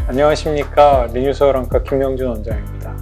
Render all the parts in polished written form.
안녕하십니까. 리뉴서울안과 김명준 원장입니다.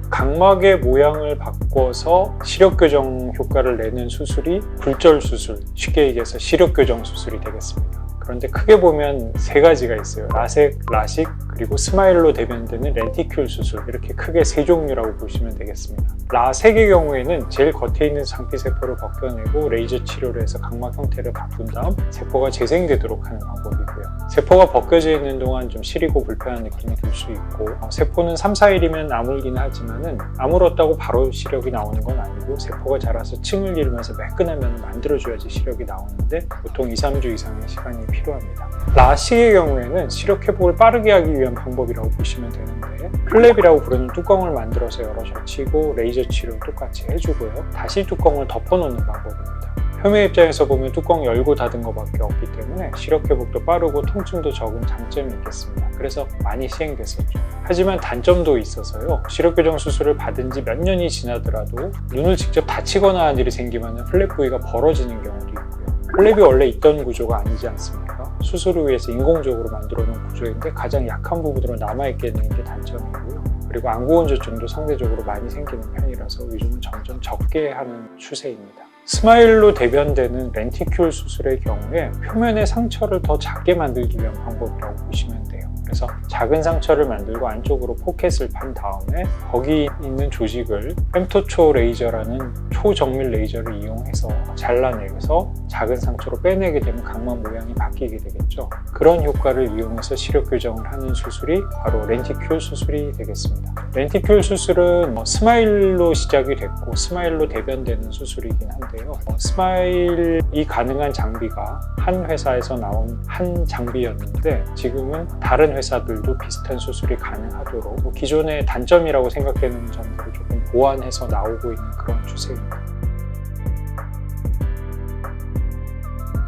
각막의 모양을 바꿔서 시력교정 효과를 내는 수술이 굴절 수술, 쉽게 얘기해서 시력교정 수술이 되겠습니다. 그런데 크게 보면 세 가지가 있어요. 라섹, 라식, 그리고 스마일로 대변되는 렌티큘 수술, 이렇게 크게 세 종류라고 보시면 되겠습니다. 라섹의 경우에는 제일 겉에 있는 장피세포를 벗겨내고 레이저 치료를 해서 각막 형태를 바꾼 다음 세포가 재생되도록 하는 방법이고요. 세포가 벗겨져 있는 동안 좀 시리고 불편한 느낌이 들 수 있고, 세포는 3, 4일이면 아물긴 하지만은 아물었다고 바로 시력이 나오는 건 아니고 세포가 자라서 층을 이루면서 매끈한 면을 만들어줘야지 시력이 나오는데 보통 2, 3주 이상의 시간이 필요합니다. 라식의 경우에는 시력 회복을 빠르게 하기 위한 방법이라고 보시면 되는데, 플랩이라고 부르는 뚜껑을 만들어서 열어 젖히고 레이저 치료 똑같이 해주고요. 다시 뚜껑을 덮어놓는 방법입니다. 표면 입장에서 보면 뚜껑 열고 닫은 것밖에 없기 때문에 시력 회복도 빠르고 통증도 적은 장점이 있겠습니다. 그래서 많이 시행됐었죠. 하지만 단점도 있어서요. 시력교정 수술을 받은 지 몇 년이 지나더라도 눈을 직접 다치거나 한 일이 생기면 플랩 부위가 벌어지는 경우도 있고요. 플랩이 원래 있던 구조가 아니지 않습니까? 수술을 위해서 인공적으로 만들어 놓은 구조인데 가장 약한 부분으로 남아있게 되는 게 단점이고요. 그리고 안구건조증도 상대적으로 많이 생기는 편이라서 요즘은 점점 적게 하는 추세입니다. 스마일로 대변되는 렌티큘 수술의 경우에 표면의 상처를 더 작게 만들기 위한 방법이라고 보시면 돼요. 그래서 작은 상처를 만들고 안쪽으로 포켓을 판 다음에 거기 있는 조직을 femtocho 레이저라는 초정밀 레이저를 이용해서 잘라내서 작은 상처로 빼내게 되면 각막 모양이 바뀌게 되겠죠. 그런 효과를 이용해서 시력 교정을 하는 수술이 바로 렌티큘 수술이 되겠습니다. 렌티큘 수술은 스마일로 시작이 됐고 스마일로 대변되는 수술이긴 한데요. 스마일이 가능한 장비가 한 회사에서 나온 한 장비였는데 지금은 다른 회사들도 비슷한 수술이 가능하도록 기존의 단점이라고 생각되는 점들을 조금 보완해서 나오고 있는 그런 추세입니다.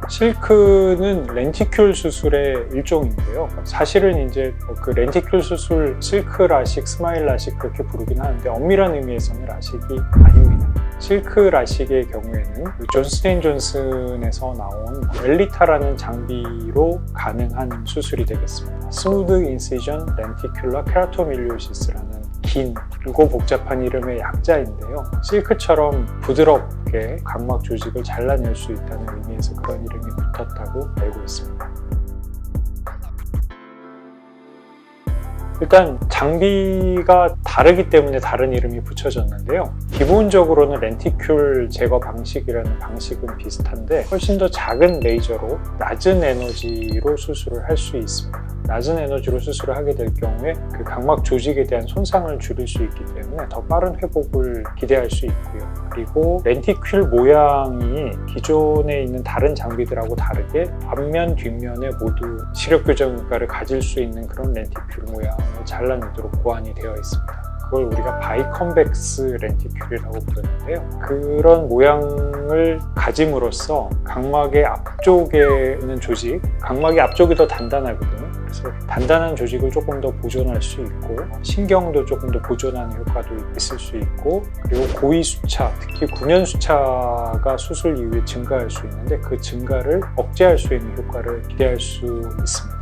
실크는 렌티큘 수술의 일종인데요. 사실은 이제 그 렌티큘 수술, 실크 라식, 스마일 라식 그렇게 부르긴 하는데 엄밀한 의미에서는 라식이 아닙니다. 실크 라식의 경우에는 존슨앤존슨에서 나온 엘리타라는 장비로 가능한 수술이 되겠습니다. 스무드 인시전 렌티큘러 케라토밀리오시스라는 길고 복잡한 이름의 약자인데요. 실크처럼 부드럽게 각막 조직을 잘라낼 수 있다는 의미에서 그런 이름이 붙었다고 알고 있습니다. 일단 장비가 다르기 때문에 다른 이름이 붙여졌는데요. 기본적으로는 렌티큘 제거 방식이라는 방식은 비슷한데 훨씬 더 작은 레이저로 낮은 에너지로 수술을 할 수 있습니다. 낮은 에너지로 수술을 하게 될 경우에 그 각막 조직에 대한 손상을 줄일 수 있기 때문에 더 빠른 회복을 기대할 수 있고요. 그리고 렌티큘 모양이 기존에 있는 다른 장비들하고 다르게 앞면, 뒷면에 모두 시력 교정 효과를 가질 수 있는 그런 렌티큘 모양을 잘라내도록 보완이 되어 있습니다. 그걸 우리가 바이컨벡스 렌티큘이라고 부르는데요. 그런 모양을 가짐으로써 각막의 앞쪽에 있는 조직, 각막의 앞쪽이 더 단단하거든요. 그래서 단단한 조직을 조금 더 보존할 수 있고 신경도 조금 더 보존하는 효과도 있을 수 있고 그리고 고위 수차, 특히 구면 수차가 수술 이후에 증가할 수 있는데 그 증가를 억제할 수 있는 효과를 기대할 수 있습니다.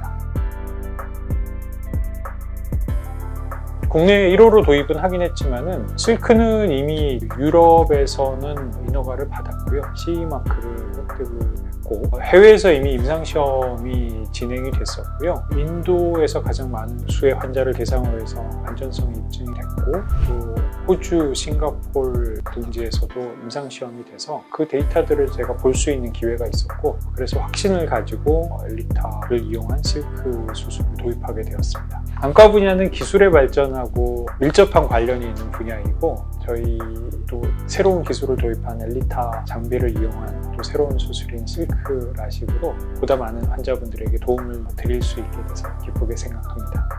국내에 1호로 도입은 하긴 했지만은 실크는 이미 유럽에서는 인허가를 받았고요. CE 마크를 획득을 했고 해외에서 이미 임상시험이 진행이 됐었고요. 인도에서 가장 많은 수의 환자를 대상으로 해서 안전성이 입증이 됐고 또 호주, 싱가포르 등지에서도 임상시험이 돼서 그 데이터들을 제가 볼 수 있는 기회가 있었고 그래서 확신을 가지고 엘리타를 이용한 실크 수술을 도입하게 되었습니다. 안과 분야는 기술의 발전하고 밀접한 관련이 있는 분야이고 저희도 새로운 기술을 도입한 엘리타 장비를 이용한 또 새로운 수술인 실크 라식으로 보다 많은 환자분들에게 도움을 드릴 수 있게 돼서 기쁘게 생각합니다.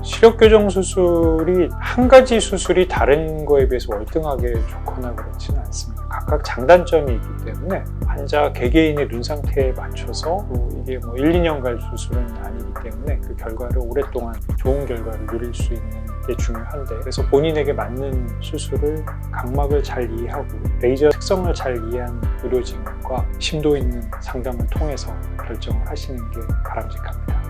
시력교정 수술이 한 가지 수술이 다른 거에 비해서 월등하게 좋거나 그렇지는 않습니다. 각각 장단점이 있기 때문에 환자 개개인의 눈 상태에 맞춰서 이게 1, 2년 갈 수술은 아니기 때문에 그 결과를 오랫동안 좋은 결과를 누릴 수 있는 게 중요한데, 그래서 본인에게 맞는 수술을 각막을 잘 이해하고 레이저 특성을 잘 이해한 의료진과 심도 있는 상담을 통해서 결정을 하시는 게 바람직합니다.